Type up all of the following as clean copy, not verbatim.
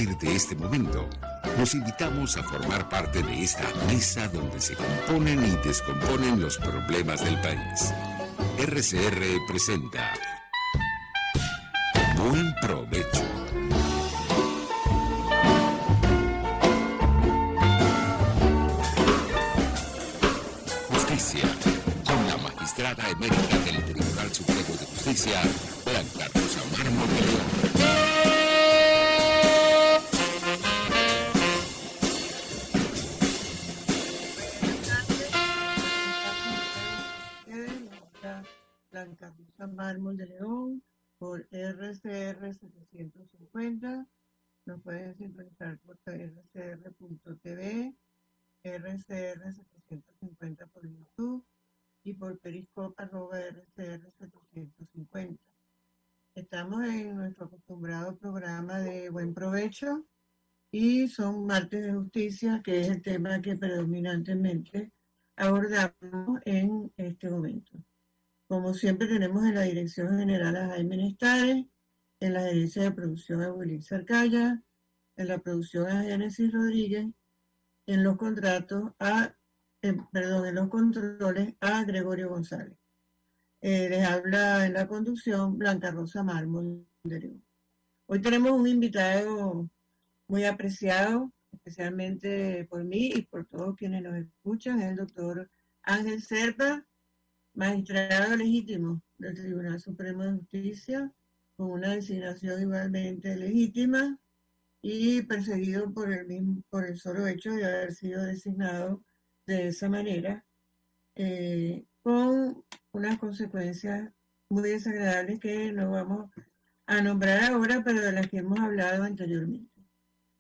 partir de este momento, los invitamos a formar parte de esta mesa donde se componen y descomponen los problemas del país. RCR presenta Buen Provecho. Justicia, con la magistrada emérita del Tribunal Supremo de Justicia, Blanca Rosa Mármol de León. Blanca Rosa Mármol de León por RCR 750. Nos pueden sintonizar por rcr.tv, RCR 750 por YouTube y por Periscope @RCR 750. Estamos en nuestro acostumbrado programa de Buen Provecho y son martes de justicia, que es el tema que predominantemente abordamos en este momento. Como siempre tenemos en la Dirección General a Jaime Nestares, en la Gerencia de Producción a Willy Sarcaya, en la producción a Génesis Rodríguez, en los contratos en los controles a Gregorio González. Les habla en la conducción Blanca Rosa Mármol de León. Hoy tenemos un invitado muy apreciado, especialmente por mí y por todos quienes nos escuchan, es el doctor Ángel Zerpa, magistrado legítimo del Tribunal Supremo de Justicia, con una designación igualmente legítima y perseguido por el solo hecho de haber sido designado de esa manera, con unas consecuencias muy desagradables que no vamos a nombrar ahora, pero de las que hemos hablado anteriormente.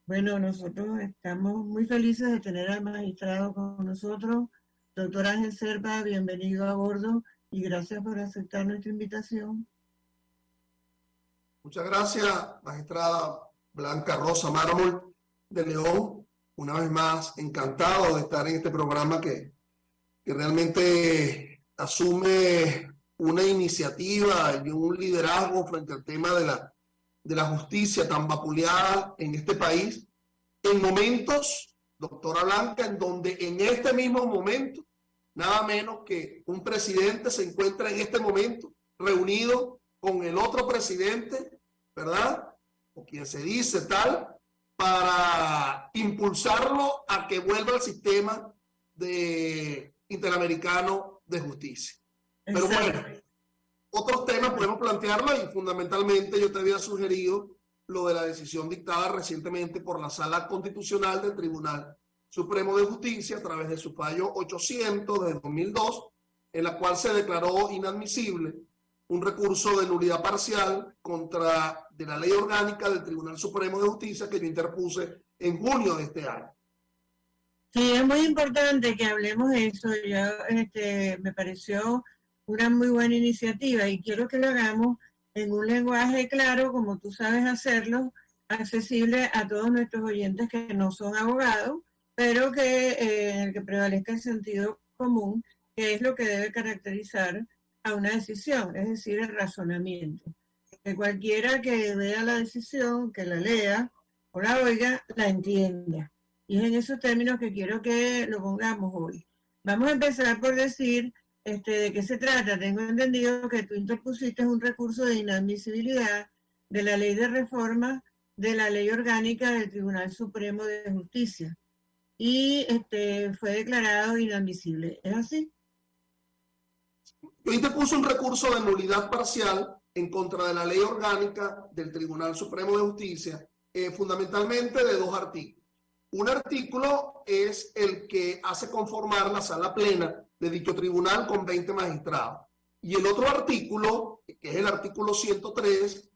Bueno, nosotros estamos muy felices de tener al magistrado con nosotros. Doctor Ángel Zerpa, bienvenido a bordo y gracias por aceptar nuestra invitación. Muchas gracias, magistrada Blanca Rosa Mármol de León. Una vez más, encantado de estar en este programa que realmente asume una iniciativa y un liderazgo frente al tema de la justicia tan vapuleada en este país, en momentos, doctora Blanca, en donde en este mismo momento, nada menos que un presidente se encuentra en este momento reunido con el otro presidente, ¿verdad? O quien se dice tal, para impulsarlo a que vuelva al sistema interamericano de justicia. Pero bueno, otros temas podemos plantearlo y fundamentalmente yo te había sugerido lo de la decisión dictada recientemente por la Sala Constitucional del Tribunal Supremo de Justicia a través de su fallo 800 de 2002, en la cual se declaró inadmisible un recurso de nulidad parcial contra de la ley orgánica del Tribunal Supremo de Justicia que yo interpuse en junio de este año. Sí, es muy importante que hablemos de eso. Me pareció una muy buena iniciativa y quiero que lo hagamos en un lenguaje claro, como tú sabes hacerlo, accesible a todos nuestros oyentes que no son abogados, pero en el que prevalezca el sentido común, que es lo que debe caracterizar a una decisión, es decir, el razonamiento. Que cualquiera que vea la decisión, que la lea o la oiga, la entienda. Y es en esos términos que quiero que lo pongamos hoy. Vamos a empezar por decir de qué se trata. Tengo entendido que tú interpusiste un recurso de inadmisibilidad de la ley de reforma de la ley orgánica del Tribunal Supremo de Justicia y fue declarado inadmisible. ¿Es así? Yo interpuse un recurso de nulidad parcial en contra de la ley orgánica del Tribunal Supremo de Justicia, fundamentalmente de dos artículos. Un artículo es el que hace conformar la sala plena de dicho tribunal con 20 magistrados. Y el otro artículo, que es el artículo 103,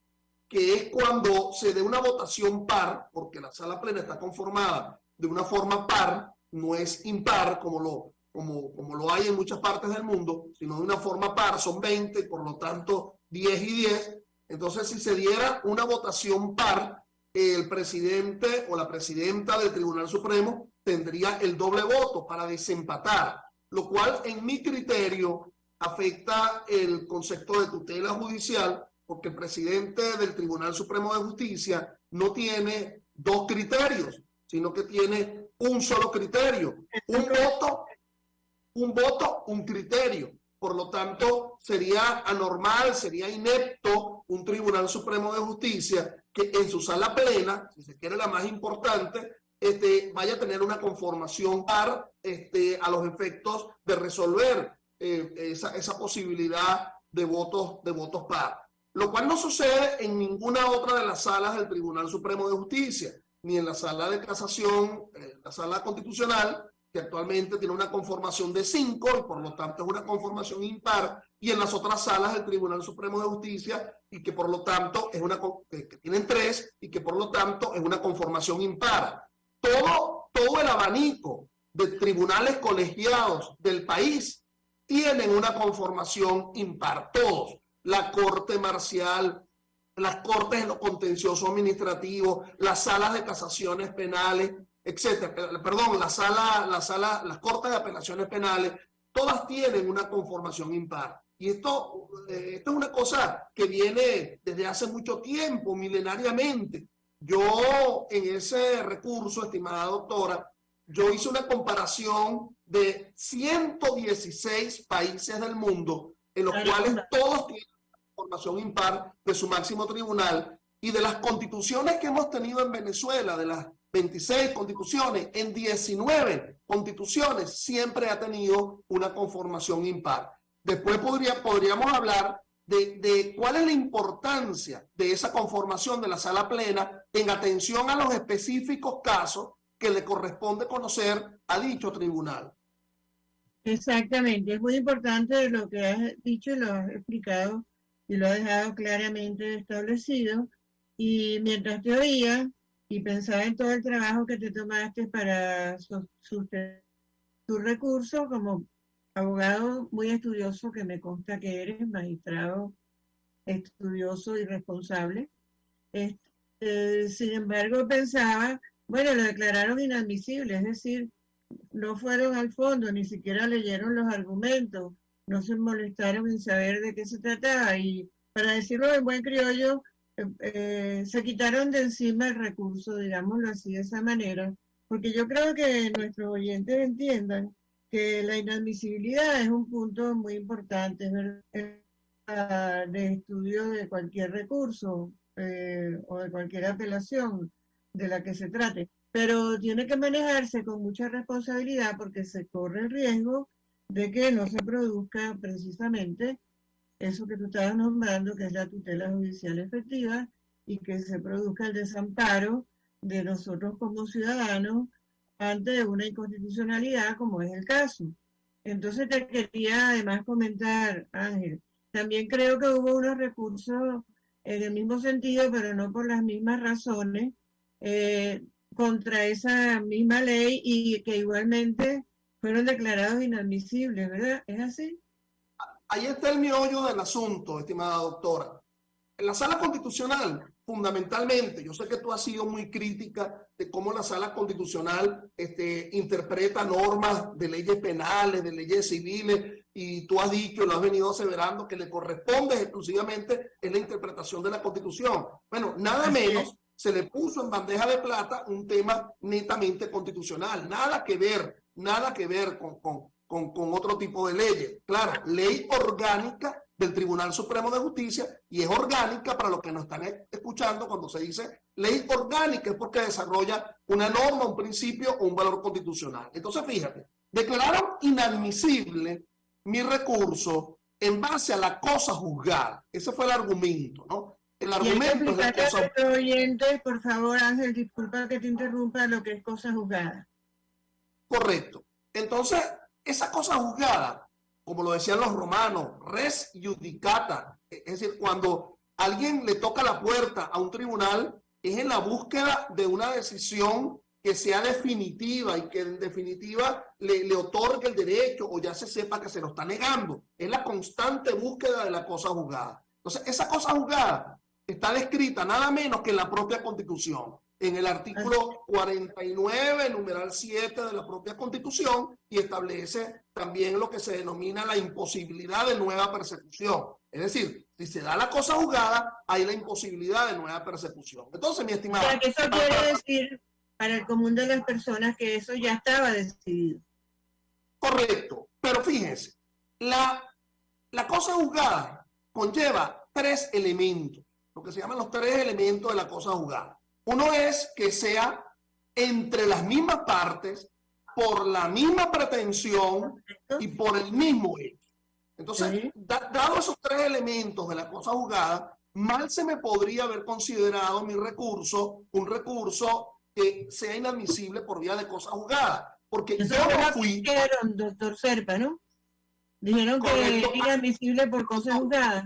que es cuando se dé una votación par, porque la sala plena está conformada de una forma par, no es impar como lo hay en muchas partes del mundo, sino de una forma par, son 20 y por lo tanto 10 y 10. Entonces, si se diera una votación par, el presidente o la presidenta del Tribunal Supremo tendría el doble voto para desempatar, lo cual en mi criterio afecta el concepto de tutela judicial, porque el presidente del Tribunal Supremo de Justicia no tiene 2 criterios, sino que tiene un solo criterio. Un voto, un criterio. Por lo tanto, sería anormal, sería inepto un Tribunal Supremo de Justicia que en su sala plena, si se quiere la más importante, vaya a tener una conformación par a los efectos de resolver esa posibilidad de votos par. Lo cual no sucede en ninguna otra de las salas del Tribunal Supremo de Justicia, ni en la sala de casación, la sala constitucional, que actualmente tiene una conformación de 5 y por lo tanto es una conformación impar, y en las otras salas del Tribunal Supremo de Justicia, y que por lo tanto es que tienen 3 y que por lo tanto es una conformación impar. Todo el abanico de tribunales colegiados del país tienen una conformación impar, todos. La Corte Marcial, las Cortes en lo contencioso administrativo, las salas de casaciones penales, etcétera. Perdón, las Cortes de Apelaciones Penales, todas tienen una conformación impar. Y esto es una cosa que viene desde hace mucho tiempo, milenariamente. Yo, en ese recurso, estimada doctora, yo hice una comparación de 116 países del mundo, en los cuales todos tienen formación impar de su máximo tribunal, y de las constituciones que hemos tenido en Venezuela, de las 26 constituciones, en 19 constituciones siempre ha tenido una conformación impar. Después podríamos hablar de cuál es la importancia de esa conformación de la sala plena en atención a los específicos casos que le corresponde conocer a dicho tribunal. Exactamente, es muy importante lo que has dicho y lo has explicado y lo has dejado claramente establecido. Y mientras te oía y pensaba en todo el trabajo que te tomaste para sustentar tu recurso como abogado muy estudioso, que me consta que eres, magistrado estudioso y responsable, sin embargo pensaba, bueno, lo declararon inadmisible, es decir, no fueron al fondo, ni siquiera leyeron los argumentos, no se molestaron en saber de qué se trataba, y para decirlo en buen criollo, se quitaron de encima el recurso, digámoslo así, de esa manera, porque yo creo que nuestros oyentes entiendan que la inadmisibilidad es un punto muy importante, de estudio de cualquier recurso o de cualquier apelación de la que se trate, pero tiene que manejarse con mucha responsabilidad porque se corre el riesgo de que no se produzca precisamente eso que tú estabas nombrando, que es la tutela judicial efectiva, y que se produzca el desamparo de nosotros como ciudadanos ante una inconstitucionalidad como es el caso. Entonces te quería además comentar, Ángel, también creo que hubo unos recursos en el mismo sentido, pero no por las mismas razones, contra esa misma ley y que igualmente fueron declarados inadmisibles, ¿verdad? ¿Es así? Ahí está el meollo del asunto, estimada doctora. En la sala constitucional, fundamentalmente, yo sé que tú has sido muy crítica de cómo la sala constitucional interpreta normas de leyes penales, de leyes civiles, y tú has dicho, lo has venido aseverando, que le corresponde exclusivamente en la interpretación de la Constitución. Bueno, nada menos se le puso en bandeja de plata un tema netamente constitucional, nada que ver con otro tipo de leyes. Claro, ley orgánica del Tribunal Supremo de Justicia, y es orgánica para los que nos están escuchando. Cuando se dice ley orgánica es porque desarrolla una norma, un principio o un valor constitucional. Entonces, fíjate, declararon inadmisible mi recurso en base a la cosa juzgada. Ese fue el argumento, ¿no? El argumento es la cosa... oyentes, por favor, Ángel, disculpa que te interrumpa, lo que es cosa juzgada. Correcto. Entonces, esa cosa juzgada, como lo decían los romanos, res judicata, es decir, cuando alguien le toca la puerta a un tribunal, es en la búsqueda de una decisión que sea definitiva y que en definitiva le otorgue el derecho o ya se sepa que se lo está negando. Es la constante búsqueda de la cosa juzgada. Entonces, esa cosa juzgada está descrita nada menos que en la propia Constitución, en el artículo 49, numeral 7 de la propia Constitución, y establece también lo que se denomina la imposibilidad de nueva persecución. Es decir, Si se da la cosa juzgada, hay la imposibilidad de nueva persecución. Entonces, mi O estimada... sea, que eso quiere decir para el común de las personas que eso ya estaba decidido. Correcto, pero fíjense, la cosa juzgada conlleva 3 elementos, lo que se llaman los 3 elementos de la cosa juzgada. Uno es que sea entre las mismas partes, por la misma pretensión y por el mismo hecho. Entonces, Sí. dado esos 3 elementos de la cosa juzgada, mal se me podría haber considerado mi recurso un recurso que sea inadmisible por vía de cosa juzgada. Porque Eso yo fue no lo que fui... dijeron, doctor Serpa, ¿no? Dijeron Correcto. que era inadmisible por cosas juzgadas.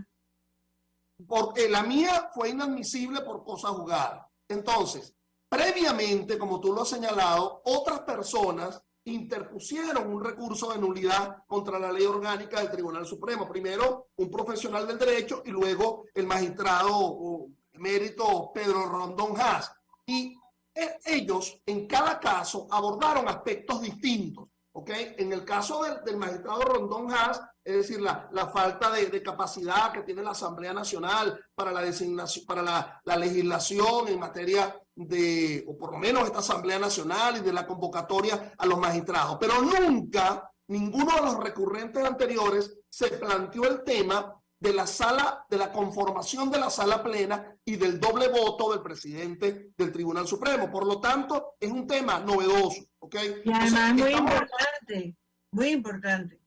Porque la mía fue inadmisible por cosa juzgada. Entonces, previamente, como tú lo has señalado, otras personas interpusieron un recurso de nulidad contra la ley orgánica del Tribunal Supremo. Primero, un profesional del derecho y luego el magistrado emérito Pedro Rondón Haas. Y ellos, en cada caso, abordaron aspectos distintos. ¿Ok? En el caso del magistrado Rondón Haas, es decir, la falta de capacidad que tiene la Asamblea Nacional para la designación, para la legislación en materia de, o por lo menos esta Asamblea Nacional y de la convocatoria a los magistrados. Pero nunca, ninguno de los recurrentes anteriores se planteó el tema de la sala, de la conformación de la sala plena y del doble voto del presidente del Tribunal Supremo. Por lo tanto, es un tema novedoso, ¿ok? Y además Entonces, muy importante.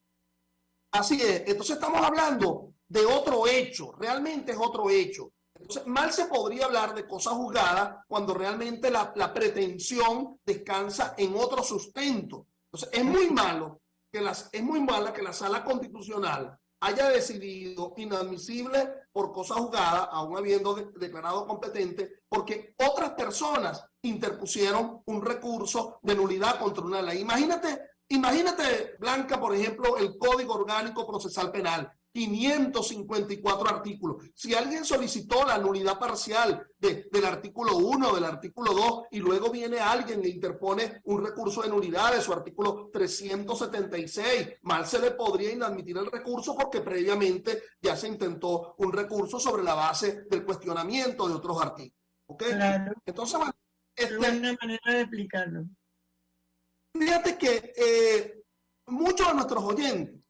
Así es. Entonces estamos hablando de otro hecho, realmente es otro hecho. Entonces, mal se podría hablar de cosa juzgada cuando realmente la pretensión descansa en otro sustento. Entonces, es muy mala que la Sala Constitucional haya decidido inadmisible por cosa juzgada, aún habiendo declarado competente, porque otras personas interpusieron un recurso de nulidad contra una ley. Imagínate, Blanca, por ejemplo, el Código Orgánico Procesal Penal, 554 artículos. Si alguien solicitó la nulidad parcial del artículo 1, del artículo 2, y luego viene alguien e interpone un recurso de nulidad de su artículo 376, mal se le podría inadmitir el recurso porque previamente ya se intentó un recurso sobre la base del cuestionamiento de otros artículos. ¿Ok? Claro. Entonces, bueno, Es una manera de explicarlo. fíjate que muchos de nuestros oyentes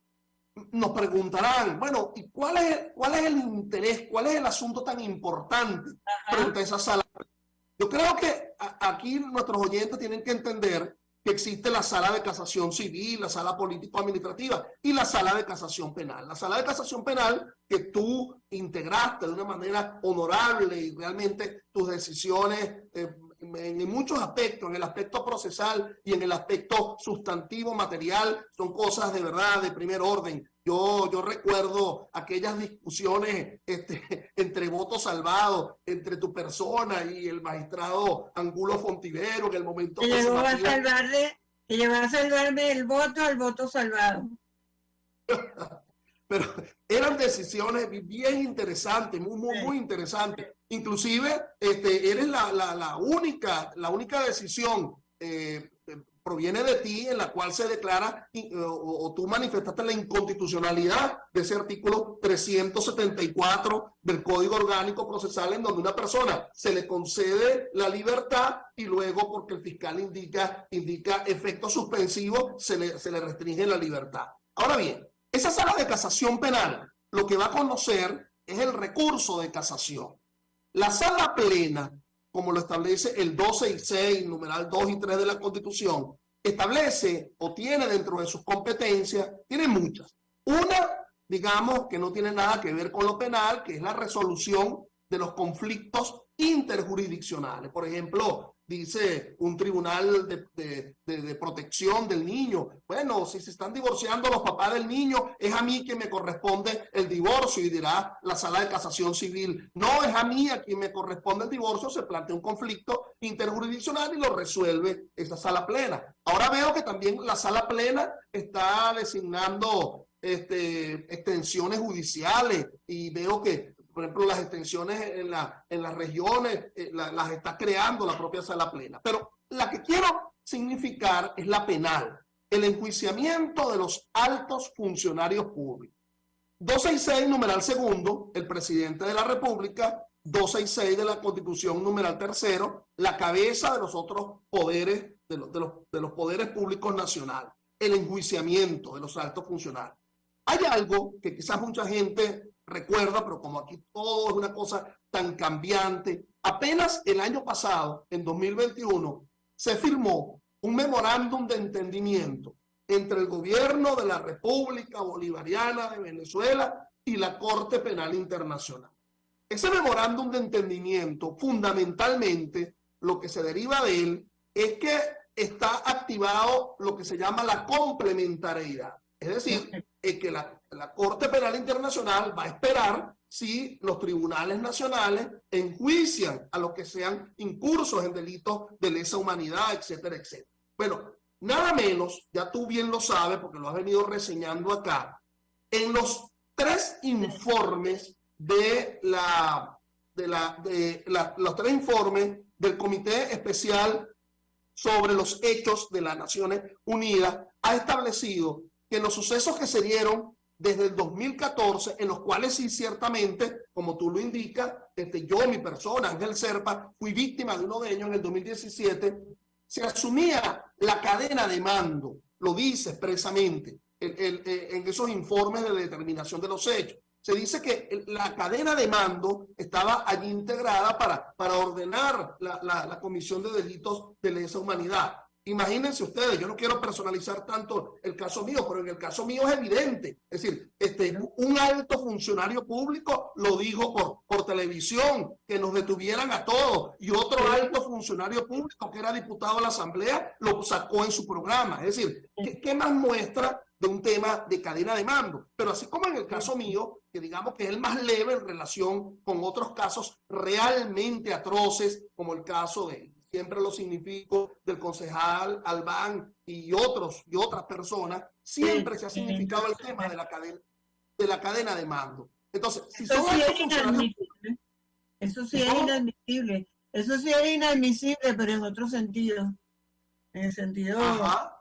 nos preguntarán, bueno, ¿y cuál es el interés, cuál es el asunto tan importante frente a esa sala? Yo creo que aquí nuestros oyentes tienen que entender que existe la sala de casación civil, la sala político-administrativa y la sala de casación penal. La sala de casación penal que tú integraste de una manera honorable y realmente tus decisiones en muchos aspectos, en el aspecto procesal y en el aspecto sustantivo material, son cosas de verdad de primer orden. Yo recuerdo aquellas discusiones entre votos salvados, entre tu persona y el magistrado Angulo Fontivero, en el momento Que llegó a salvarme el voto al voto salvado. Pero eran decisiones bien interesantes, muy interesantes. Inclusive, eres la única decisión proviene de ti en la cual se declara o tú manifestaste la inconstitucionalidad de ese artículo 374 del Código Orgánico Procesal, en donde una persona se le concede la libertad y luego, porque el fiscal indica efecto suspensivo, se le restringe la libertad. Ahora bien, esa sala de casación penal lo que va a conocer es el recurso de casación. La sala plena, como lo establece el 266, numeral 2 y 3 de la Constitución, establece o tiene dentro de sus competencias, tiene muchas. Una, digamos, que no tiene nada que ver con lo penal, que es la resolución de los conflictos interjurisdiccionales. Por ejemplo, dice un tribunal de protección del niño, bueno, si se están divorciando los papás del niño, es a mí quien me corresponde el divorcio, y dirá la sala de casación civil, no, es a mí a quien me corresponde el divorcio, se plantea un conflicto interjurisdiccional y lo resuelve esa sala plena. Ahora veo que también la sala plena está designando extensiones judiciales, y veo que por ejemplo, las extensiones en las regiones las está creando la propia sala plena. Pero la que quiero significar es la penal, el enjuiciamiento de los altos funcionarios públicos. 266, numeral segundo, el presidente de la República. 266 de la Constitución, numeral tercero, la cabeza de los otros poderes, de los poderes públicos nacionales, el enjuiciamiento de los altos funcionarios. Hay algo que quizás mucha gente recuerda, pero como aquí todo es una cosa tan cambiante, apenas el año pasado, en 2021, se firmó un memorándum de entendimiento entre el gobierno de la República Bolivariana de Venezuela y la Corte Penal Internacional. Ese memorándum de entendimiento, fundamentalmente, lo que se deriva de él es que está activado lo que se llama la complementariedad. Es decir, que la Corte Penal Internacional va a esperar si los tribunales nacionales enjuician a los que sean incursos en delitos de lesa humanidad, etcétera, etcétera. Bueno, nada menos, ya tú bien lo sabes porque lo has venido reseñando acá, en los 3 informes los 3 informes del Comité Especial sobre los Hechos de las Naciones Unidas, ha establecido que los sucesos que se dieron desde el 2014, en los cuales sí ciertamente, como tú lo indicas, yo, mi persona, Ángel Serpa, fui víctima de uno de ellos en el 2017, se asumía la cadena de mando, lo dice expresamente en esos informes de determinación de los hechos. Se dice que la cadena de mando estaba allí integrada para ordenar la comisión de delitos de lesa humanidad. Imagínense ustedes, yo no quiero personalizar tanto el caso mío, pero en el caso mío es evidente. Es decir, un alto funcionario público lo dijo por televisión, que nos detuvieran a todos, y otro alto funcionario público que era diputado de la Asamblea lo sacó en su programa. Es decir, ¿qué más muestra de un tema de cadena de mando? Pero así como en el caso mío, que digamos que es el más leve en relación con otros casos realmente atroces, como el caso de, siempre lo significo, del concejal Albán y otras personas, siempre se ha significado el tema de la cadena de mando. Entonces, si son altos funcionarios... Eso sí es inadmisible. Eso sí es inadmisible, pero en otro sentido. En el sentido... Ajá.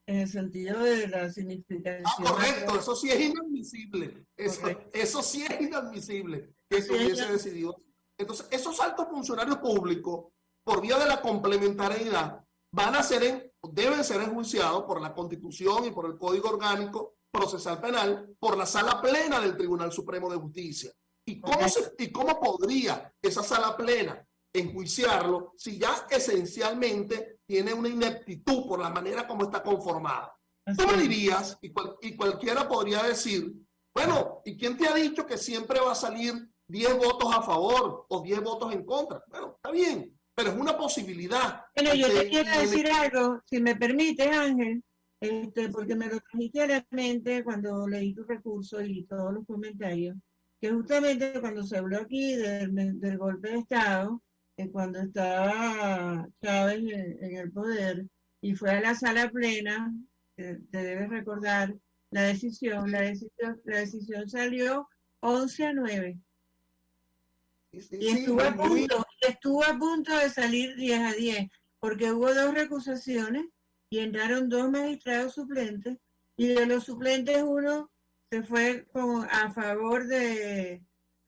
En el sentido de la significación. Correcto, eso sí es inadmisible. Eso sí es inadmisible que se hubiese decidido. Entonces, esos altos funcionarios públicos, por vía de la complementariedad, deben ser enjuiciados por la Constitución y por el Código Orgánico Procesal Penal, por la Sala Plena del Tribunal Supremo de Justicia. ¿Y cómo podría esa Sala Plena enjuiciarlo si ya esencialmente tiene una ineptitud por la manera como está conformada? Tú me dirías, y cualquiera podría decir, bueno, ¿y quién te ha dicho que siempre va a salir 10 votos a favor o 10 votos en contra? Bueno, está bien, pero es una posibilidad. Bueno, yo te quiero decir algo, si me permites, Ángel, porque me lo trajiste a la mente cuando leí tu recurso y todos los comentarios, que justamente cuando se habló aquí del golpe de Estado, cuando estaba Chávez en el poder y fue a la Sala Plena, te debes recordar la decisión salió 11-9. Y estuvo a punto de salir 10-10, porque hubo 2 recusaciones y entraron 2 magistrados suplentes, y de los suplentes uno se fue a favor del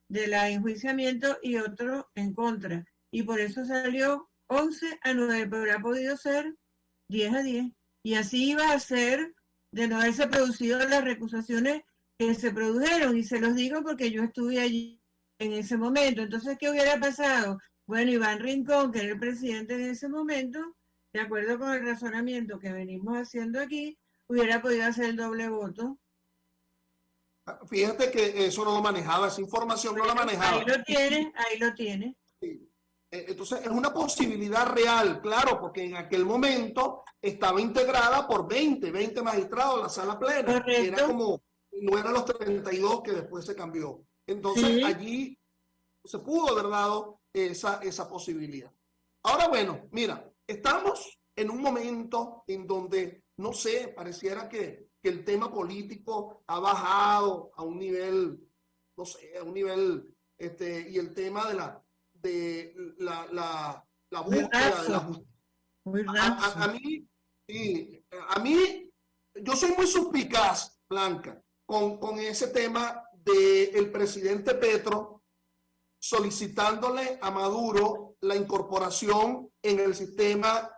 enjuiciamiento y otro en contra. Y por eso salió 11-9, pero ha podido ser 10-10. Y así iba a ser de no haberse producido las recusaciones que se produjeron. Y se los digo porque yo estuve allí en ese momento. Entonces, ¿qué hubiera pasado? Bueno, Iván Rincón, que era el presidente en ese momento, de acuerdo con el razonamiento que venimos haciendo aquí, hubiera podido hacer el doble voto. Fíjate que eso no lo manejaba, esa información no la manejaba. Ahí lo tiene. Sí. Entonces es una posibilidad real, claro, porque en aquel momento estaba integrada por 20 magistrados la Sala Plena. Correcto. No eran los 32 que después se cambió. Entonces sí, allí se pudo haber dado esa posibilidad. Ahora bueno, mira, estamos en un momento en donde, no sé, pareciera que el tema político ha bajado a un nivel, no sé, y el tema de la búsqueda de la justicia. A mí, yo soy muy suspicaz, Blanca, con ese tema del presidente Petro solicitándole a Maduro la incorporación en el sistema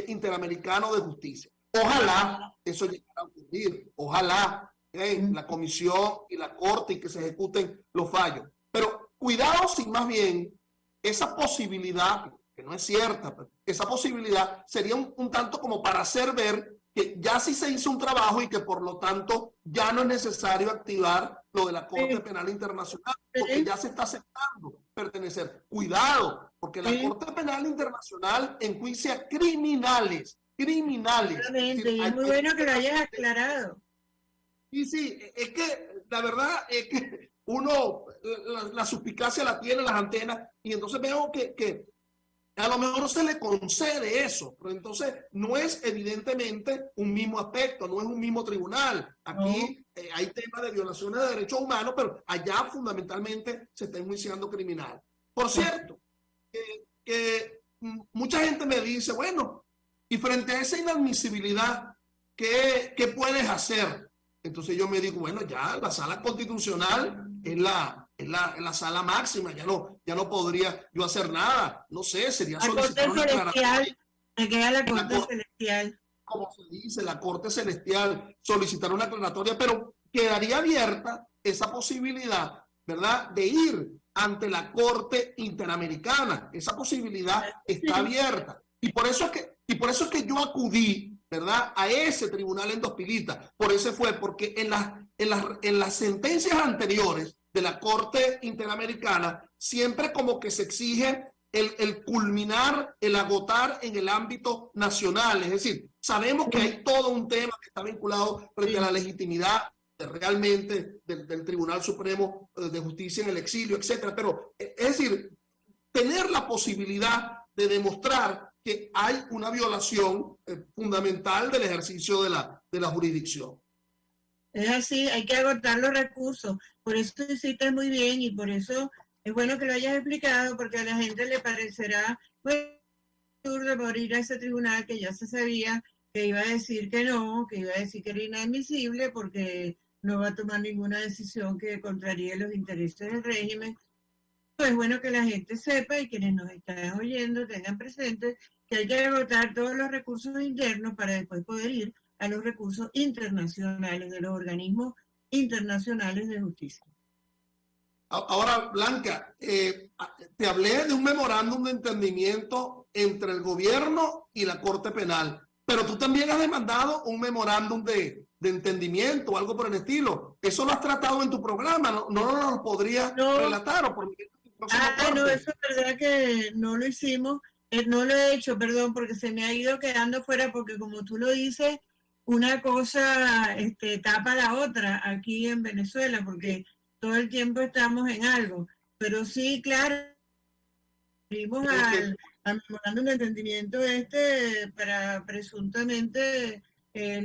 interamericano de justicia. Ojalá eso llegara a ocurrir, ojalá la comisión y la corte y que se ejecuten los fallos. Pero cuidado si más bien esa posibilidad, que no es cierta, esa posibilidad sería un tanto como para hacer ver que ya sí se hizo un trabajo y que por lo tanto ya no es necesario activar lo de la Corte Penal Internacional, porque ya se está aceptando pertenecer. Cuidado, porque la Corte Penal Internacional enjuicia criminales. Exactamente, y es muy bueno que lo hayas aclarado. Y sí, es que la verdad es que uno la suspicacia la tiene, las antenas, y entonces veo que a lo mejor se le concede eso, pero entonces no es evidentemente un mismo aspecto, no es un mismo tribunal. Aquí hay temas de violaciones de derechos humanos, pero allá fundamentalmente se está enjuiciando criminal. Por cierto, que mucha gente me dice, bueno, y frente a esa inadmisibilidad, ¿qué puedes hacer? Entonces yo me digo, bueno, ya la sala constitucional es la sala máxima, ya no podría yo hacer nada, no sé, sería solicitar una aclaratoria. Me queda la Corte Celestial. Como se dice, la Corte Celestial, solicitar una aclaratoria, pero quedaría abierta esa posibilidad, ¿verdad?, de ir ante la Corte Interamericana. Esa posibilidad está abierta. Y por eso es que yo acudí, ¿verdad?, a ese tribunal en Dos Pilitas. Por eso fue, porque en las sentencias anteriores de la Corte Interamericana siempre como que se exige el culminar, el agotar en el ámbito nacional. Es decir, sabemos que hay todo un tema que está vinculado frente a la legitimidad realmente del Tribunal Supremo de Justicia en el exilio, etcétera. Pero, es decir, tener la posibilidad de demostrar que hay una violación fundamental del ejercicio de la jurisdicción. Es así, hay que agotar los recursos. Por eso hiciste muy bien y por eso es bueno que lo hayas explicado, porque a la gente le parecerá muy absurdo por ir a ese tribunal que ya se sabía que iba a decir que no, que iba a decir que era inadmisible porque no va a tomar ninguna decisión que contraríe los intereses del régimen. Es bueno que la gente sepa y quienes nos están oyendo tengan presente que hay que agotar todos los recursos internos para después poder ir a los recursos internacionales de los organismos internacionales de justicia. Ahora, Blanca, te hablé de un memorándum de entendimiento entre el gobierno y la Corte Penal, pero tú también has demandado un memorándum de entendimiento o algo por el estilo. ¿Eso lo has tratado en tu programa? ¿No nos lo podrías relatar? ¿O por no, eso es verdad que no lo hicimos. No lo he hecho, perdón, porque se me ha ido quedando fuera, porque como tú lo dices, una cosa tapa la otra aquí en Venezuela, porque todo el tiempo estamos en algo. Pero sí, claro, fuimos al memorándum de entendimiento para presuntamente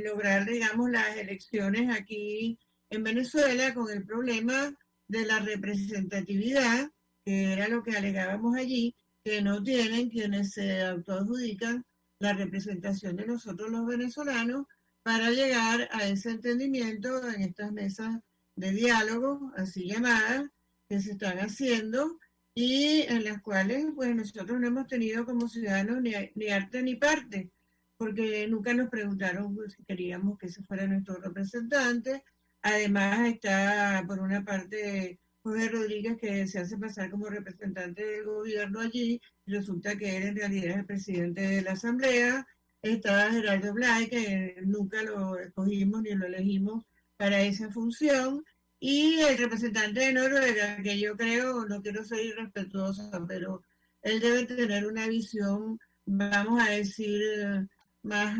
lograr, digamos, las elecciones aquí en Venezuela con el problema de la representatividad, que era lo que alegábamos allí, que no tienen quienes se autoadjudican la representación de nosotros los venezolanos para llegar a ese entendimiento en estas mesas de diálogo, así llamadas, que se están haciendo y en las cuales pues nosotros no hemos tenido como ciudadanos ni arte ni parte, porque nunca nos preguntaron si queríamos que ese fuera nuestro representante. Además está por una parte Jorge Rodríguez, que se hace pasar como representante del gobierno allí, y resulta que él en realidad es el presidente de la Asamblea. Está Gerardo Blay, que nunca lo escogimos ni lo elegimos para esa función, y el representante de Noruega, que yo creo, no quiero ser irrespetuosa, pero él debe tener una visión, vamos a decir, más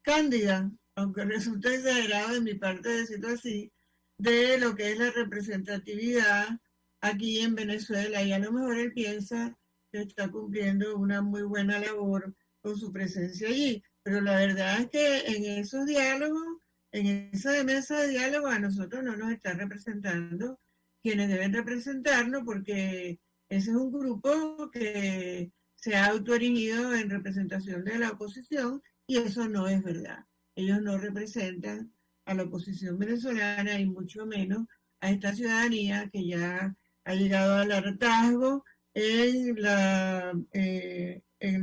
cándida, aunque resulta exagerado de mi parte decirlo así, de lo que es la representatividad aquí en Venezuela, y a lo mejor él piensa que está cumpliendo una muy buena labor con su presencia allí, pero la verdad es que en esos diálogos, en esa mesa de diálogo, a nosotros no nos están representando quienes deben representarnos, porque ese es un grupo que se ha autoerigido en representación de la oposición, y eso no es verdad. Ellos no representan a la oposición venezolana y mucho menos a esta ciudadanía que ya ha llegado al hartazgo en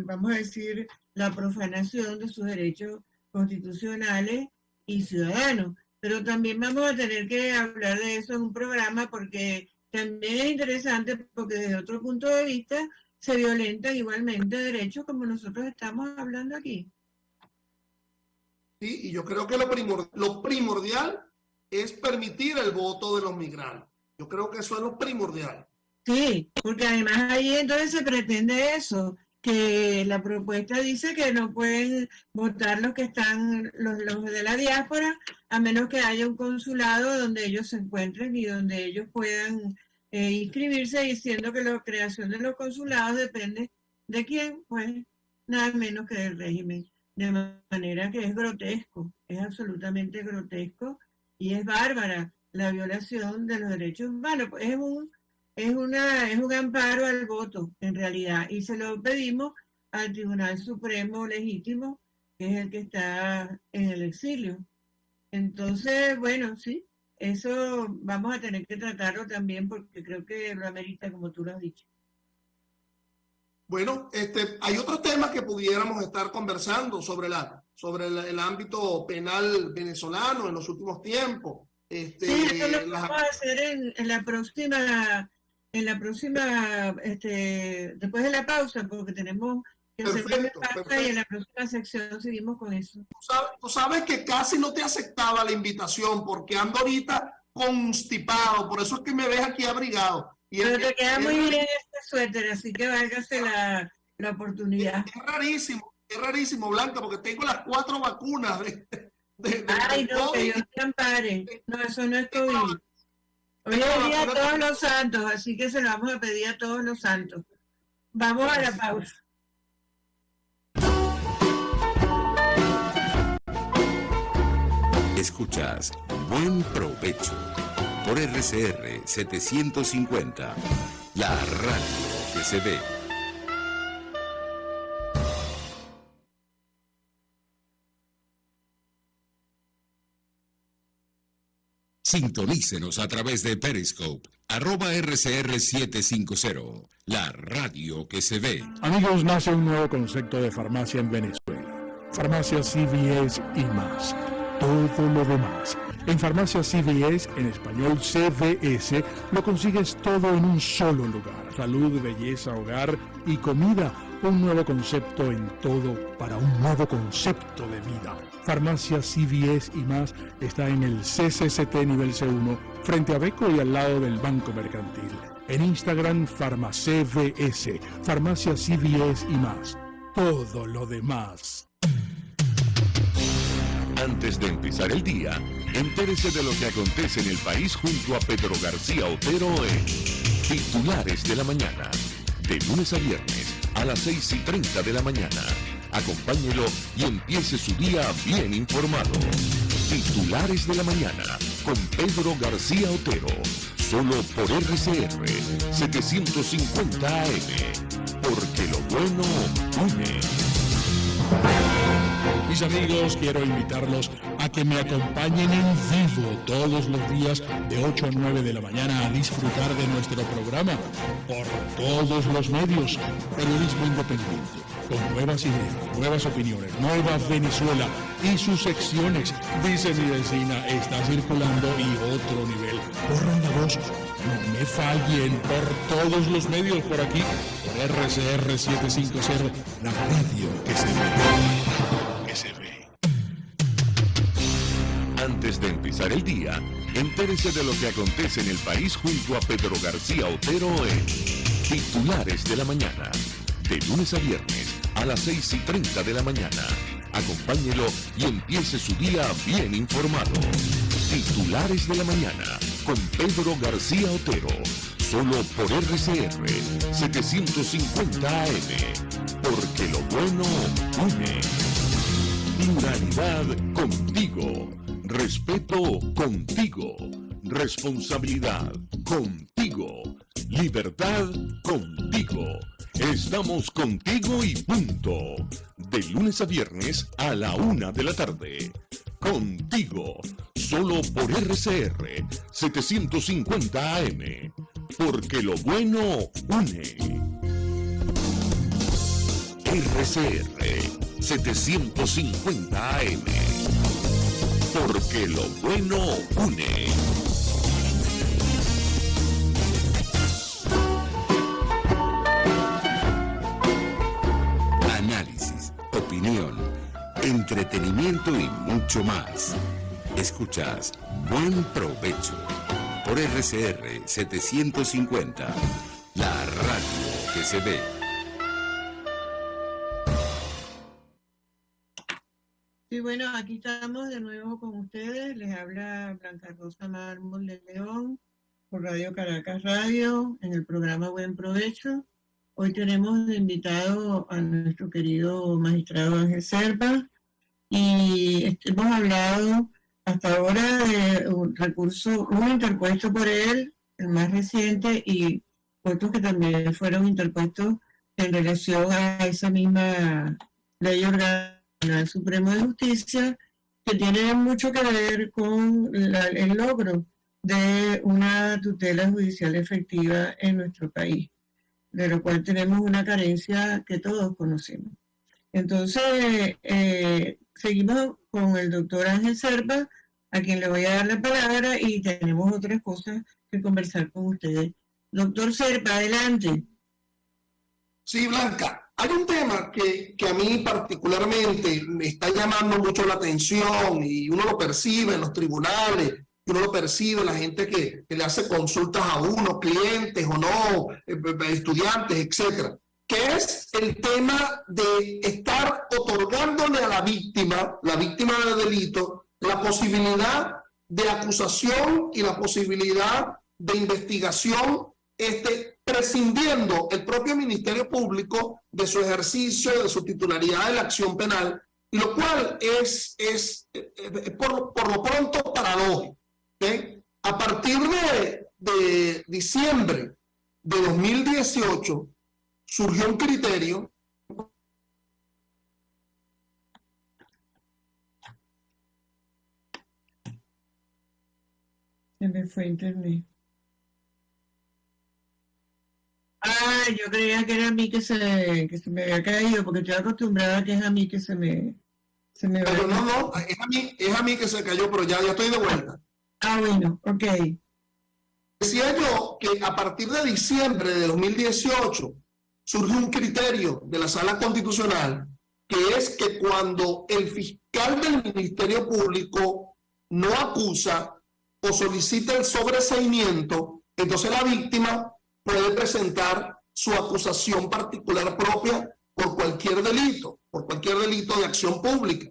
vamos a decir, la profanación de sus derechos constitucionales y ciudadanos. Pero también vamos a tener que hablar de eso en un programa porque también es interesante porque desde otro punto de vista se violentan igualmente derechos como nosotros estamos hablando aquí. Sí, y yo creo que lo primordial es permitir el voto de los migrantes. Yo creo que eso es lo primordial. Sí, porque además ahí entonces se pretende eso, que la propuesta dice que no pueden votar los que están, los de la diáspora, a menos que haya un consulado donde ellos se encuentren y donde ellos puedan inscribirse, diciendo que la creación de los consulados depende de quién, pues nada menos que del régimen. De manera que es grotesco, es absolutamente grotesco y es bárbara la violación de los derechos humanos. Es un amparo al voto, en realidad, y se lo pedimos al Tribunal Supremo Legítimo, que es el que está en el exilio. Entonces, bueno, sí, eso vamos a tener que tratarlo también porque creo que lo amerita, como tú lo has dicho. Bueno, hay otros temas que pudiéramos estar conversando sobre el ámbito penal venezolano en los últimos tiempos. Sí, eso lo vamos a hacer en la próxima, después de la pausa, porque tenemos que hacer una pausa y en la próxima sección seguimos con eso. Tú sabes que casi no te aceptaba la invitación porque ando ahorita constipado, por eso es que me ves aquí abrigado. Pero te queda muy bien este suéter, así que válgase la oportunidad. Es rarísimo, Blanca, porque tengo las 4 vacunas Ay, no, COVID. Que Dios te ampare. No, eso no es COVID. Hoy es día de todos los santos, así que se lo vamos a pedir a todos los santos. Vamos a la pausa. Escuchas Buen Provecho por RCR 750, la radio que se ve. Sintonícenos a través de Periscope, @RCR750, la radio que se ve. Amigos, nace un nuevo concepto de farmacia en Venezuela. Farmacia CVS y más. Todo lo demás. En Farmacia CVS, en español CVS, lo consigues todo en un solo lugar. Salud, belleza, hogar y comida. Un nuevo concepto en todo para un nuevo concepto de vida. Farmacia CVS y más está en el CCCT nivel C1, frente a Beco y al lado del Banco Mercantil. En Instagram, FarmaCVS, Farmacia CVS y más. Todo lo demás. Antes de empezar el día, entérese de lo que acontece en el país junto a Pedro García Otero en Titulares de la Mañana. De lunes a viernes a las 6:30 de la mañana. Acompáñelo y empiece su día bien informado. Titulares de la Mañana con Pedro García Otero. Solo por RCR 750 AM. Porque lo bueno une. Mis amigos, quiero invitarlos a que me acompañen en vivo todos los días de 8 a 9 de la mañana a disfrutar de nuestro programa por todos los medios. Periodismo independiente, con nuevas ideas, nuevas opiniones, Nueva Venezuela y sus secciones. Dice mi vecina, está circulando y otro nivel. Corran la voz, no me fallen, por todos los medios por aquí, por RCR 750, la radio que se ve. Antes de empezar el día, entérese de lo que acontece en el país junto a Pedro García Otero en Titulares de la Mañana. De lunes a viernes a las 6:30 de la mañana. Acompáñelo y empiece su día bien informado. Titulares de la Mañana con Pedro García Otero. Solo por RCR 750 AM. Porque lo bueno une. Pluralidad contigo. Respeto contigo. Responsabilidad contigo. Libertad contigo. Estamos contigo y punto. De lunes a viernes a la 1 de la tarde. Contigo. solo por RCR 750 AM, porque lo bueno une. RCR 750 AM, porque lo bueno une. Análisis, opinión, entretenimiento y mucho más. Escuchas Buen Provecho por RCR 750, la radio que se ve. Sí, bueno, aquí estamos de nuevo con ustedes. Les habla Blanca Rosa Mármol de León por Radio Caracas Radio en el programa Buen Provecho. Hoy tenemos de invitado a nuestro querido magistrado Ángel Serpa y hemos hablado hasta ahora de un recurso, uno interpuesto por él, el más reciente, y otros que también fueron interpuestos en relación a esa misma ley orgánica del Supremo de Justicia, que tiene mucho que ver con el logro de una tutela judicial efectiva en nuestro país, de lo cual tenemos una carencia que todos conocemos. Entonces, seguimos con el doctor Ángel Serpa, a quien le voy a dar la palabra, y tenemos otras cosas que conversar con ustedes. Doctor Serpa, adelante. Sí, Blanca, hay un tema que a mí particularmente me está llamando mucho la atención y uno lo percibe en los tribunales, uno lo percibe en la gente que le hace consultas a uno, clientes o no, estudiantes, etcétera, que es el tema de estar otorgándole a la víctima del delito, la posibilidad de acusación y la posibilidad de investigación, prescindiendo el propio Ministerio Público de su ejercicio, de su titularidad de la acción penal, y lo cual es por lo pronto paradójico. ¿Okay? A partir de diciembre de 2018 surgió un criterio Se me fue internet. Ah, yo creía que era a mí que se me había caído, porque estoy acostumbrada a que es a mí que se me pero no, es a mí que se cayó, pero ya estoy de vuelta. Ah, bueno, ok. Decía yo que a partir de diciembre de 2018 surge un criterio de la Sala Constitucional, que es que cuando el fiscal del Ministerio Público no acusa o solicita el sobreseimiento, entonces la víctima puede presentar su acusación particular propia por cualquier delito de acción pública.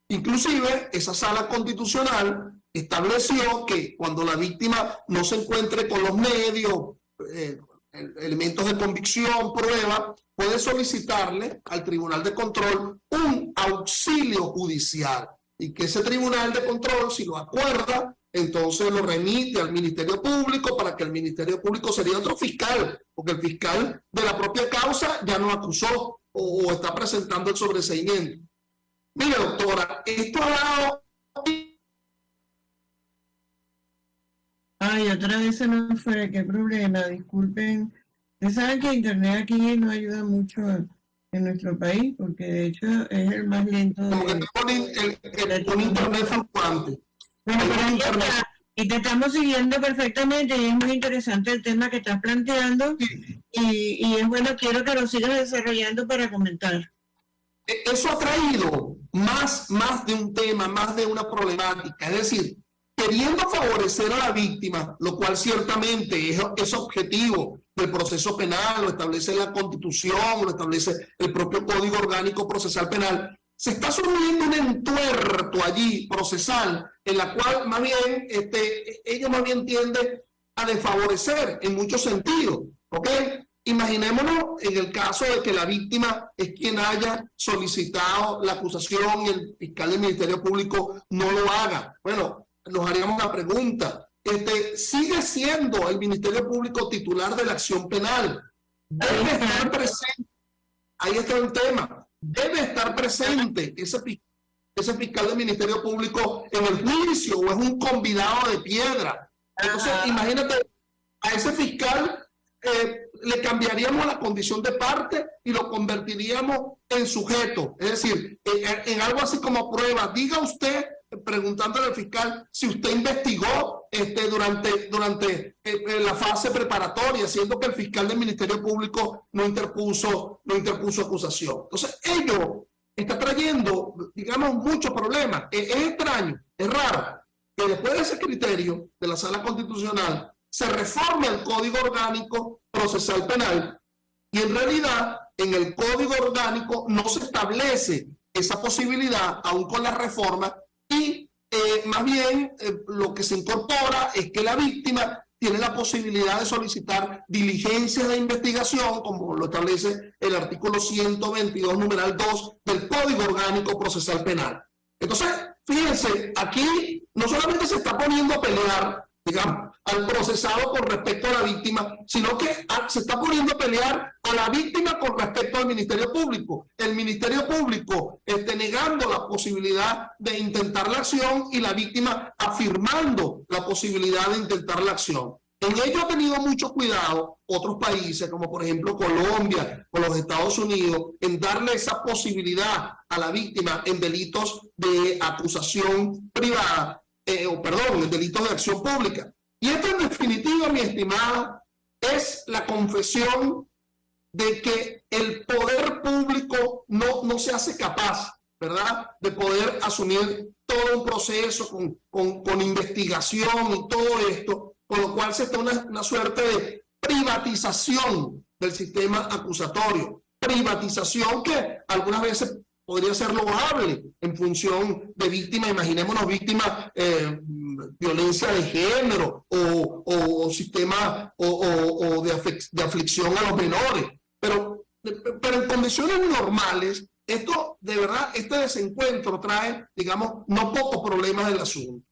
Inclusive, esa Sala Constitucional estableció que cuando la víctima no se encuentre con los medios, elementos de convicción, prueba, puede solicitarle al Tribunal de Control un auxilio judicial y que ese Tribunal de Control, si lo acuerda, entonces lo remite al Ministerio Público para que el Ministerio Público sería otro fiscal, porque el fiscal de la propia causa ya no acusó o está presentando el sobreseimiento. Mire, doctora, esto ha dado... Ay, otra vez se nos fue, qué problema, disculpen. Ustedes saben que Internet aquí no ayuda mucho en nuestro país, porque de hecho es el más lento. Como que con Internet fluctuante. Bueno, pero y te estamos siguiendo perfectamente y es muy interesante el tema que estás planteando y es bueno, quiero que lo sigas desarrollando para comentar. Eso ha traído más de un tema, más de una problemática, es decir, queriendo favorecer a la víctima, lo cual ciertamente es objetivo del proceso penal, lo establece la Constitución, lo establece el propio Código Orgánico Procesal Penal. Se está surgiendo un entuerto allí procesal en la cual más bien ellos más bien tienden a desfavorecer en muchos sentidos, ¿ok? Imaginémonos en el caso de que la víctima es quien haya solicitado la acusación y el fiscal del Ministerio Público no lo haga. Bueno, nos haríamos la pregunta, ¿sigue siendo el Ministerio Público titular de la acción penal? Debe estar presente, ahí está el tema, debe estar presente ese fiscal ese fiscal del Ministerio Público en el juicio o es un convidado de piedra. Entonces, imagínate, a ese fiscal le cambiaríamos la condición de parte y lo convertiríamos en sujeto. Es decir, en algo así como prueba. Diga usted, preguntándole al fiscal, si usted investigó durante la fase preparatoria, siendo que el fiscal del Ministerio Público no interpuso acusación. Entonces, ello está trayendo, digamos, muchos problemas. Es extraño, es raro que después de ese criterio de la Sala Constitucional se reforme el Código Orgánico Procesal Penal y en realidad en el Código Orgánico no se establece esa posibilidad aún con la reforma y más bien lo que se incorpora es que la víctima tiene la posibilidad de solicitar diligencias de investigación, como lo establece el artículo 122, numeral 2 del Código Orgánico Procesal Penal. Entonces, fíjense, aquí no solamente se está poniendo a pelear, digamos, al procesado con respecto a la víctima, sino que se está poniendo a pelear a la víctima con respecto al Ministerio Público. El Ministerio Público negando la posibilidad de intentar la acción y la víctima afirmando la posibilidad de intentar la acción. En ello ha tenido mucho cuidado otros países, como por ejemplo Colombia o los Estados Unidos, en darle esa posibilidad a la víctima en delitos de acusación privada, en delitos de acción pública. Y esto en definitiva, mi estimada, es la confesión de que el poder público no se hace capaz, ¿verdad?, de poder asumir todo un proceso con investigación y todo esto, con lo cual se está una suerte de privatización del sistema acusatorio. Privatización que algunas veces podría ser loable en función de víctimas, imaginémonos víctimas violencia de género o sistema o de aflicción a los menores. Pero en condiciones normales, esto de verdad, este desencuentro trae, digamos, no pocos problemas del asunto.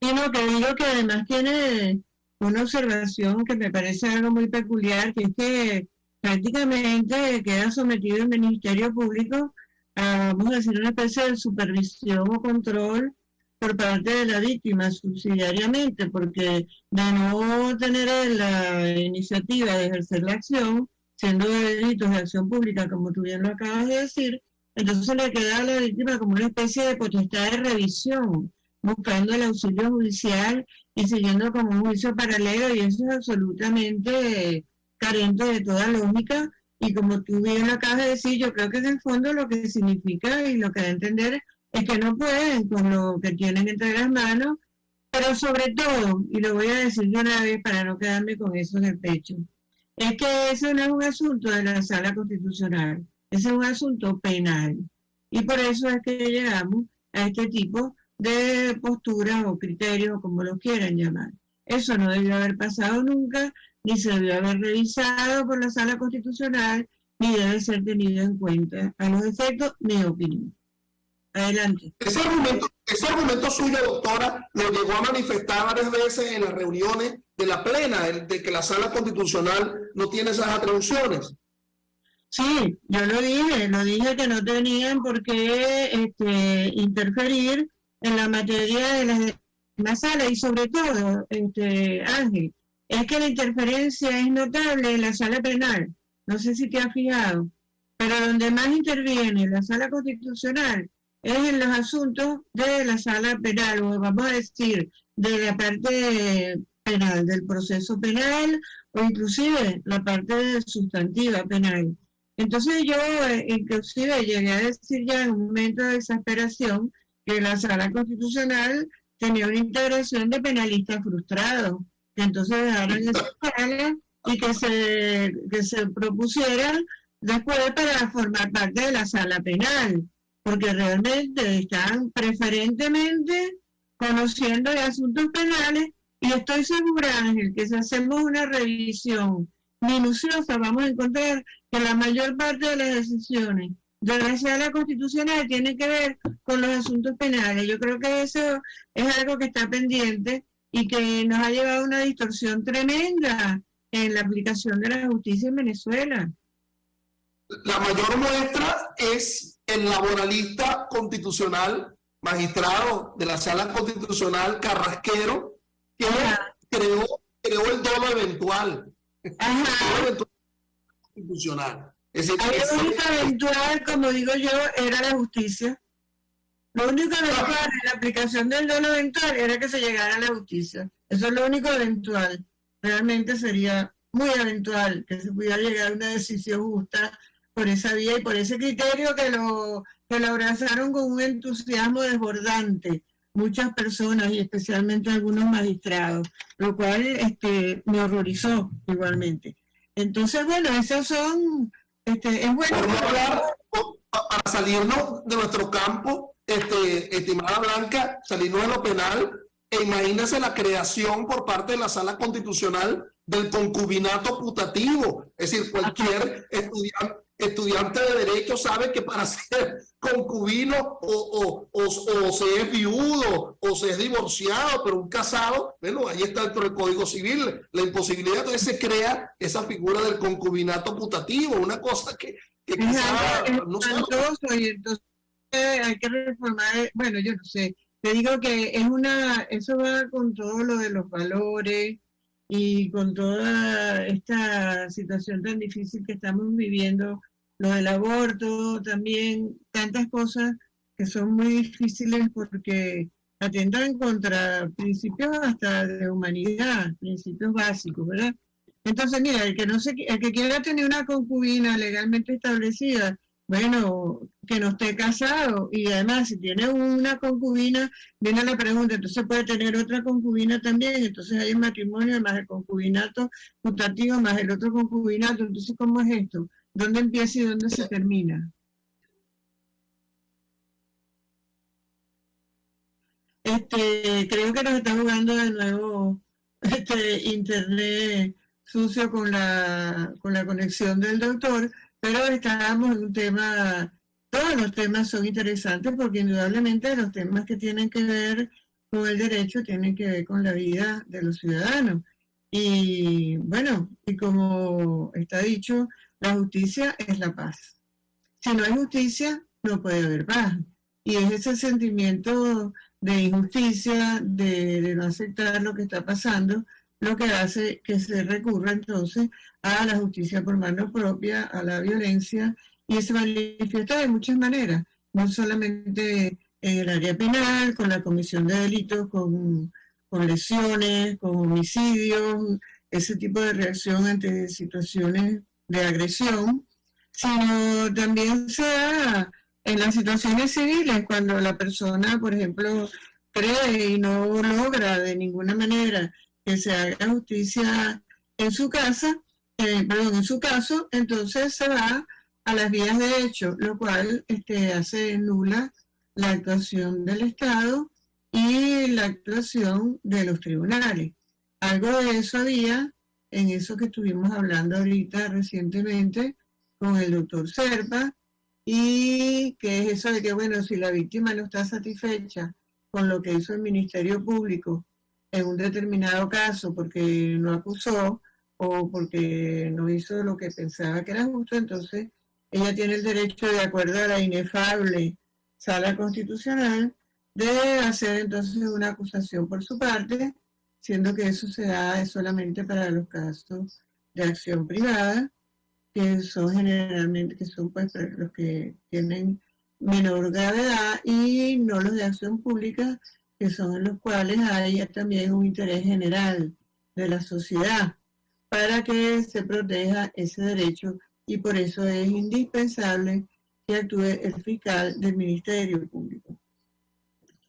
Y no, que digo que además tiene una observación que me parece algo muy peculiar, que es que prácticamente queda sometido el Ministerio Público a, vamos a decir, una especie de supervisión o control por parte de la víctima subsidiariamente, porque de no tener la iniciativa de ejercer la acción, siendo delitos de acción pública, como tú bien lo acabas de decir, entonces le queda a la víctima como una especie de potestad de revisión, buscando el auxilio judicial y siguiendo como un juicio paralelo, y eso es absolutamente carente de toda lógica. Y como tú bien lo acabas de decir, yo creo que en el fondo lo que significa y lo que da a entender es que no pueden con lo que tienen entre las manos, pero sobre todo, y lo voy a decir de una vez para no quedarme con eso en el pecho, es que ese no es un asunto de la Sala Constitucional, ese es un asunto penal. Y por eso es que llegamos a este tipo de posturas o criterios, como lo quieran llamar. Eso no debió haber pasado nunca, ni se debió haber revisado por la Sala Constitucional, ni debe ser tenido en cuenta. A los efectos, mi opinión. Adelante. Ese argumento suyo, doctora, lo llegó a manifestar varias veces en las reuniones de la plena, de que la Sala Constitucional no tiene esas atribuciones. Sí, yo lo dije que no tenían por qué interferir en la materia de la sala, y sobre todo, Ángel, es que la interferencia es notable en la sala penal. No sé si te has fijado, pero donde más interviene la Sala Constitucional es en los asuntos de la sala penal, o vamos a decir, de la parte penal, del proceso penal, o inclusive la parte sustantiva penal. Entonces yo inclusive llegué a decir ya en un momento de desesperación que la Sala Constitucional tenía una integración de penalistas frustrados, que entonces dejaron esa sala y que se propusieran después para formar parte de la sala penal, porque realmente están preferentemente conociendo de asuntos penales, y estoy segura, Ángel, que si hacemos una revisión minuciosa vamos a encontrar que la mayor parte de las decisiones de la Sala Constitucional tienen que ver con los asuntos penales. Yo creo que eso es algo que está pendiente y que nos ha llevado a una distorsión tremenda en la aplicación de la justicia en Venezuela. La mayor muestra es el laboralista constitucional, magistrado de la Sala Constitucional Carrasquero, que creó el dolo eventual. Constitucional. Es decir, lo único eventual, como digo yo, era la justicia. Lo único eventual en la aplicación del dolo eventual era que se llegara a la justicia. Eso es lo único eventual. Realmente sería muy eventual que se pudiera llegar a una decisión justa por esa vía y por ese criterio que lo abrazaron con un entusiasmo desbordante muchas personas y especialmente algunos magistrados, lo cual me horrorizó igualmente. Entonces, bueno, esos son, es bueno. Por no hablar, para salirnos de nuestro campo, estimada Blanca, salirnos de lo penal, e imagínense la creación por parte de la Sala Constitucional del concubinato putativo. Es decir, cualquier estudiante de Derecho sabe que para ser concubino o se es viudo o se es divorciado, pero un casado, bueno, ahí está dentro del Código Civil la imposibilidad. Entonces se crea esa figura del concubinato putativo, una cosa que quizá no se... Y entonces hay que reformar, bueno, yo no sé, te digo que eso va con todo lo de los valores y con toda esta situación tan difícil que estamos viviendo, lo del aborto también, tantas cosas que son muy difíciles porque atentan contra principios hasta de humanidad, principios básicos, ¿verdad? Entonces, mira, el que quiera tener una concubina legalmente establecida, bueno, que no esté casado, y además si tiene una concubina, viene la pregunta, entonces puede tener otra concubina también, entonces hay un matrimonio más el concubinato putativo más el otro concubinato, entonces ¿cómo es esto? ¿Dónde empieza y dónde se termina? Creo que nos está jugando de nuevo internet sucio con la conexión del doctor, pero estábamos en un tema, todos los temas son interesantes porque indudablemente los temas que tienen que ver con el derecho tienen que ver con la vida de los ciudadanos. Y bueno, y como está dicho, la justicia es la paz. Si no hay justicia, no puede haber paz. Y es ese sentimiento de injusticia, de no aceptar lo que está pasando, lo que hace que se recurra entonces a la justicia por mano propia, a la violencia, y se manifiesta de muchas maneras, no solamente en el área penal, con la comisión de delitos, con lesiones, con homicidios, ese tipo de reacción ante situaciones de agresión, sino también se da en las situaciones civiles, cuando la persona, por ejemplo, cree y no logra de ninguna manera que se haga justicia en su casa, en su caso, entonces se va a las vías de hecho, lo cual hace nula la actuación del Estado y la actuación de los tribunales. Algo de eso había en eso que estuvimos hablando ahorita recientemente con el doctor Serpa, y que es eso de que, bueno, si la víctima no está satisfecha con lo que hizo el Ministerio Público en un determinado caso porque no acusó o porque no hizo lo que pensaba que era justo, entonces ella tiene el derecho, de acuerdo a la inefable Sala Constitucional, de hacer entonces una acusación por su parte, siendo que eso se da solamente para los casos de acción privada, que son generalmente, que son pues los que tienen menor gravedad, y no los de acción pública, que son en los cuales hay también un interés general de la sociedad para que se proteja ese derecho, y por eso es indispensable que actúe el fiscal del Ministerio Público.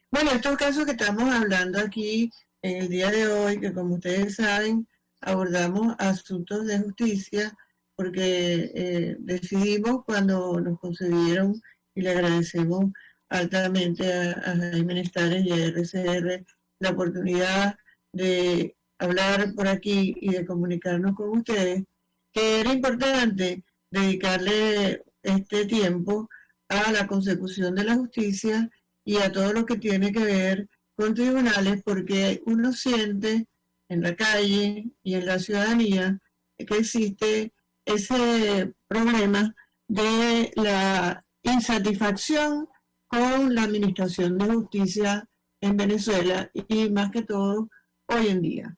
Bueno, estos casos que estamos hablando aquí en el día de hoy, que como ustedes saben, abordamos asuntos de justicia, porque decidimos cuando nos concedieron, y le agradecemos altamente a Jaime Nestares y a RCR la oportunidad de hablar por aquí y de comunicarnos con ustedes, que era importante dedicarle este tiempo a la consecución de la justicia y a todo lo que tiene que ver con tribunales, porque uno siente en la calle y en la ciudadanía que existe ese problema de la insatisfacción con la administración de justicia en Venezuela y más que todo hoy en día.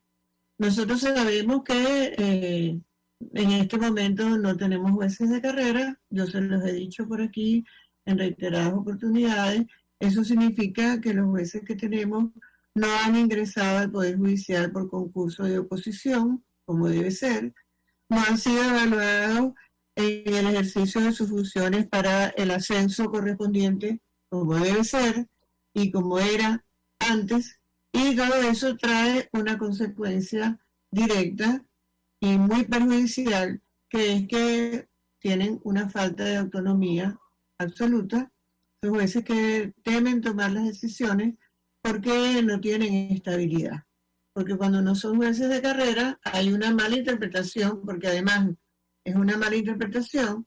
Nosotros sabemos que en este momento no tenemos jueces de carrera, yo se los he dicho por aquí en reiteradas oportunidades. Eso significa que los jueces que tenemos no han ingresado al Poder Judicial por concurso de oposición, como debe ser, no han sido evaluados en el ejercicio de sus funciones para el ascenso correspondiente, como debe ser y como era antes, y todo eso trae una consecuencia directa y muy perjudicial, que es que tienen una falta de autonomía absoluta, los jueces que temen tomar las decisiones porque no tienen estabilidad. Porque cuando no son jueces de carrera hay una mala interpretación, porque además es una mala interpretación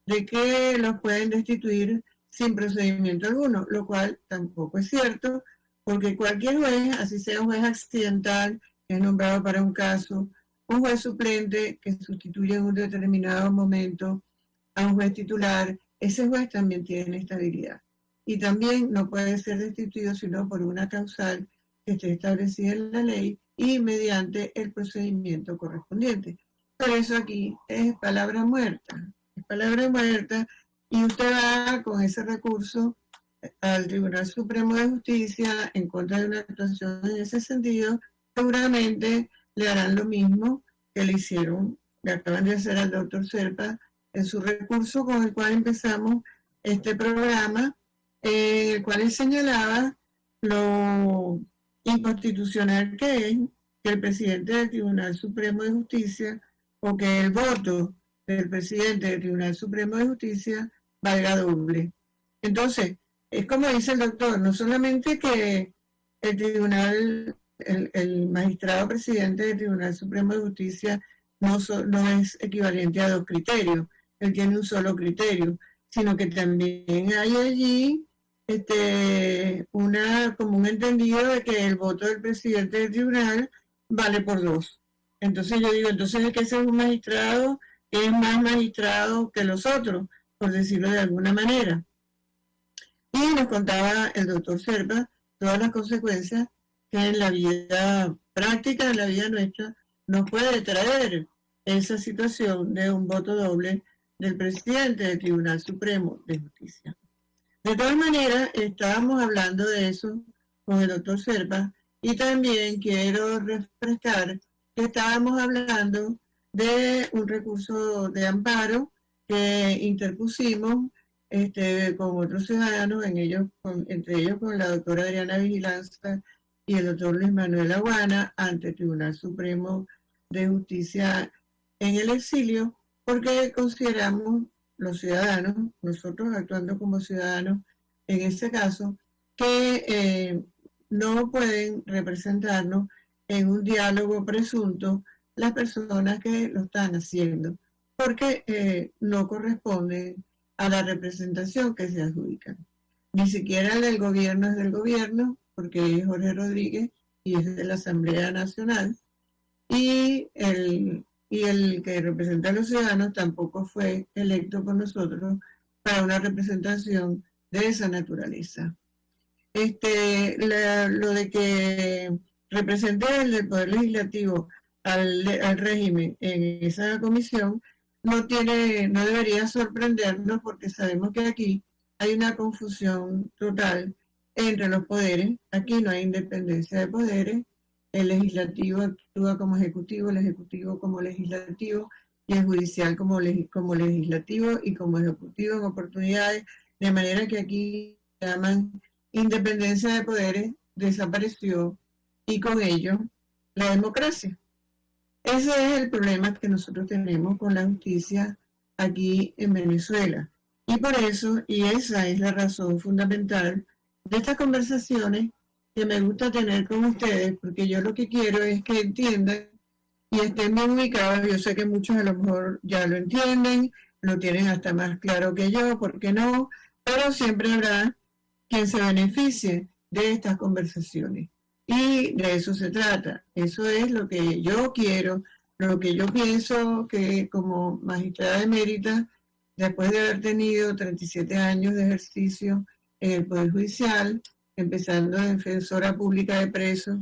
de que los pueden destituir sin procedimiento alguno, lo cual tampoco es cierto, porque cualquier juez, así sea un juez accidental, que es nombrado para un caso, un juez suplente que sustituye en un determinado momento a un juez titular, ese juez también tiene estabilidad. Y también no puede ser destituido sino por una causal que esté establecida en la ley y mediante el procedimiento correspondiente. Por eso aquí es palabra muerta, y usted va con ese recurso al Tribunal Supremo de Justicia en contra de una actuación en ese sentido, seguramente le harán lo mismo que le hicieron, le acaban de hacer al doctor Serpa en su recurso con el cual empezamos este programa, el cual él señalaba lo inconstitucional que es que el presidente del Tribunal Supremo de Justicia o que el voto del presidente del Tribunal Supremo de Justicia valga doble. Entonces, es como dice el doctor, no solamente que el tribunal, el magistrado presidente del Tribunal Supremo de Justicia no es equivalente a dos criterios, él tiene un solo criterio, sino que también hay allí como un entendido de que el voto del presidente del tribunal vale por dos. Entonces yo digo, entonces es que ese es un magistrado que es más magistrado que los otros, por decirlo de alguna manera. Y nos contaba el doctor Serpa todas las consecuencias que en la vida práctica, en la vida nuestra, nos puede traer esa situación de un voto doble del presidente del Tribunal Supremo de Justicia. De todas maneras, estábamos hablando de eso con el doctor Serpa y también quiero refrescar que estábamos hablando de un recurso de amparo que interpusimos con otros ciudadanos, entre ellos con la doctora Adriana Vigilanza y el doctor Luis Manuel Aguana ante el Tribunal Supremo de Justicia en el exilio, porque consideramos los ciudadanos, nosotros actuando como ciudadanos en ese caso, que no pueden representarnos en un diálogo presunto las personas que lo están haciendo, porque no corresponden a la representación que se adjudican. Ni siquiera el del gobierno es del gobierno, porque es Jorge Rodríguez y es de la Asamblea Nacional, y el que representa a los ciudadanos tampoco fue electo por nosotros para una representación de esa naturaleza. Lo de que represente el del Poder Legislativo al régimen en esa comisión no debería sorprendernos, porque sabemos que aquí hay una confusión total entre los poderes. Aquí no hay independencia de poderes. El legislativo actúa como ejecutivo, el ejecutivo como legislativo y el judicial como legislativo y como ejecutivo en oportunidades, de manera que aquí llaman independencia de poderes, desapareció y con ello la democracia. Ese es el problema que nosotros tenemos con la justicia aquí en Venezuela. Y por eso, y esa es la razón fundamental de estas conversaciones que me gusta tener con ustedes, porque yo lo que quiero es que entiendan y estén bien ubicados. Yo sé que muchos a lo mejor ya lo entienden, lo tienen hasta más claro que yo, ¿por qué no? Pero siempre habrá quien se beneficie de estas conversaciones. Y de eso se trata. Eso es lo que yo quiero, lo que yo pienso que como magistrada emérita después de haber tenido 37 años de ejercicio en el Poder Judicial, empezando de defensora pública de presos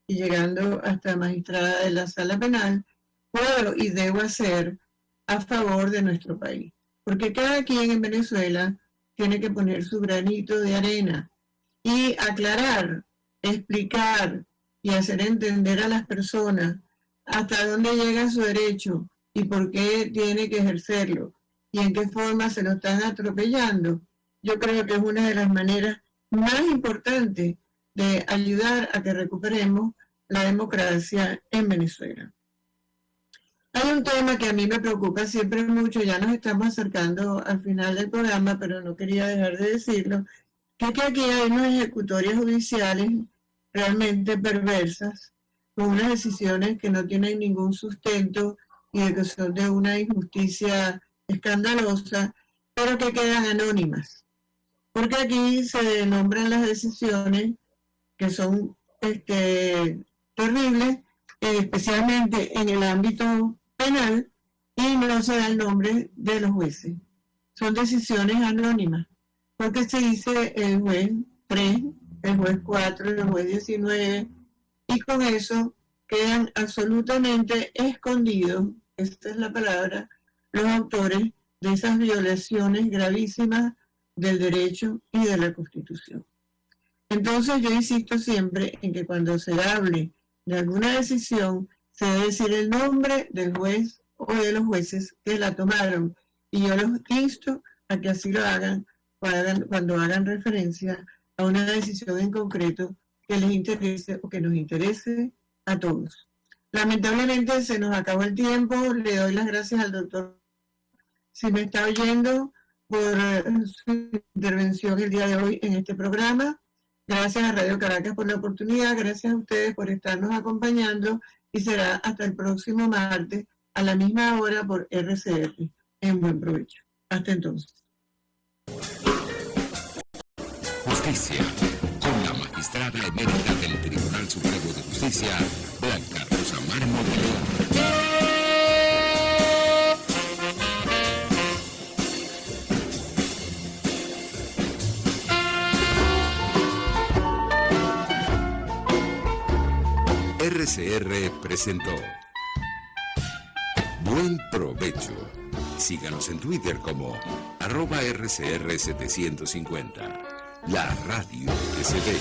y llegando hasta magistrada de la Sala Penal, puedo y debo hacer a favor de nuestro país. Porque cada quien en Venezuela tiene que poner su granito de arena y aclarar, explicar y hacer entender a las personas hasta dónde llega su derecho y por qué tiene que ejercerlo y en qué forma se lo están atropellando. Yo creo que es una de las maneras más importantes de ayudar a que recuperemos la democracia en Venezuela. Hay un tema que a mí me preocupa siempre mucho, ya nos estamos acercando al final del programa, pero no quería dejar de decirlo, que es que aquí hay unas ejecutorias judiciales realmente perversas, con unas decisiones que no tienen ningún sustento y de que son de una injusticia escandalosa, pero que quedan anónimas. Porque aquí se nombran las decisiones que son terribles, especialmente en el ámbito penal, y no se da el nombre de los jueces. Son decisiones anónimas, porque se dice el juez 3, el juez 4, el juez 19, y con eso quedan absolutamente escondidos, esta es la palabra, los autores de esas violaciones gravísimas del derecho y de la Constitución. Entonces yo insisto siempre en que cuando se hable de alguna decisión, se debe decir el nombre del juez o de los jueces que la tomaron, y yo los insto a que así lo hagan cuando hagan referencia a una decisión en concreto que les interese o que nos interese a todos. Lamentablemente se nos acabó el tiempo. Le doy las gracias al doctor, si me está oyendo, por su intervención el día de hoy en este programa. Gracias a Radio Caracas por la oportunidad, gracias a ustedes por estarnos acompañando, y será hasta el próximo martes a la misma hora por RCR. En buen provecho. Hasta entonces. Justicia, con la magistrada emérita del Tribunal Supremo de Justicia, Blanca Rosa Mármol de León. RCR presentó Buen Provecho. Síganos en Twitter como @RCR750. La radio que se ve.